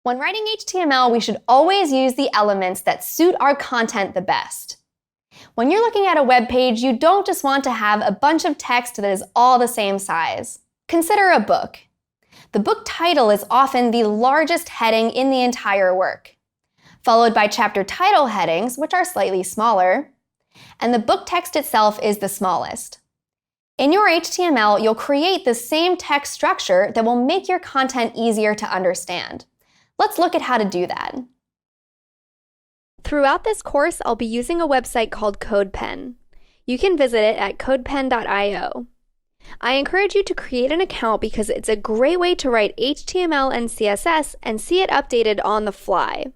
When writing HTML, we should always use the elements that suit our content the best. When you're looking at a web page, you don't just want to have a bunch of text that is all the same size. Consider a book. The book title is often the largest heading in the entire work, followed by chapter title headings, which are slightly smaller, and the book text itself is the smallest. In your HTML, you'll create the same text structure that will make your content easier to understand. Let's look at how to do that. Throughout this course, I'll be using a website called CodePen. You can visit it at codepen.io. I encourage you to create an account because it's a great way to write HTML and CSS and see it updated on the fly.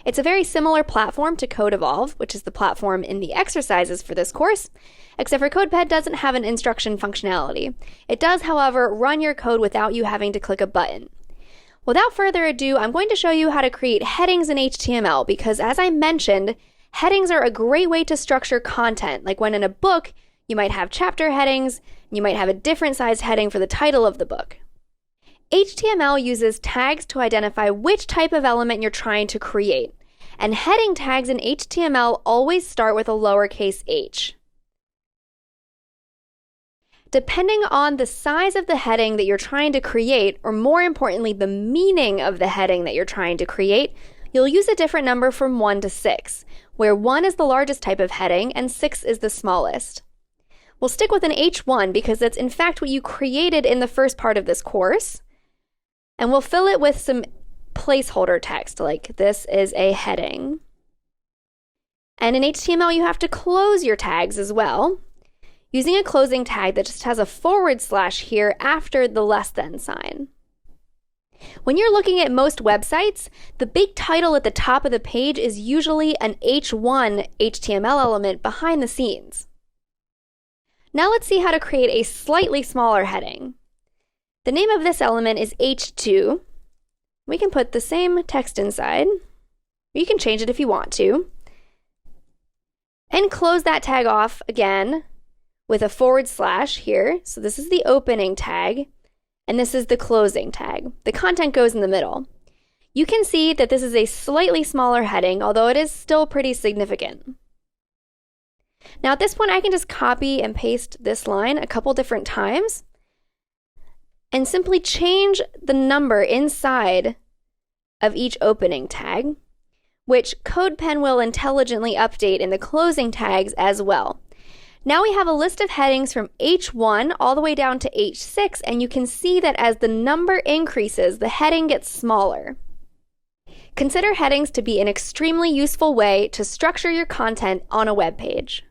It's a very similar platform to Code Evolve, which is the platform in the exercises for this course, except for CodePen doesn't have an instruction functionality. It does, however, run your code without you having to click a button. Without further ado, I'm going to show you how to create headings in HTML because, as I mentioned, headings are a great way to structure content. Like when in a book, you might have chapter headings, and you might have a different size heading for the title of the book. HTML uses tags to identify which type of element you're trying to create, and heading tags in HTML always start with a lowercase h. Depending on the size of the heading that you're trying to create, or more importantly, the meaning of the heading that you're trying to create, you'll use a different number from 1 to 6, where 1 is the largest type of heading and 6 is the smallest. We'll stick with an H1 because that's in fact what you created in the first part of this course, and we'll fill it with some placeholder text, like this is a heading. And in HTML, you have to close your tags as well, using a closing tag that just has a / here after the less than sign. When you're looking at most websites, the big title at the top of the page is usually an H1 HTML element behind the scenes. Now let's see how to create a slightly smaller heading. The name of this element is H2. We can put the same text inside. You can change it if you want to. And close that tag off again with a / here. So this is the opening tag, and this is the closing tag. The content goes in the middle. You can see that this is a slightly smaller heading, although it is still pretty significant. Now at this point, I can just copy and paste this line a couple different times and simply change the number inside of each opening tag, which CodePen will intelligently update in the closing tags as well. Now we have a list of headings from H1 all the way down to H6, and you can see that as the number increases, the heading gets smaller. Consider headings to be an extremely useful way to structure your content on a web page.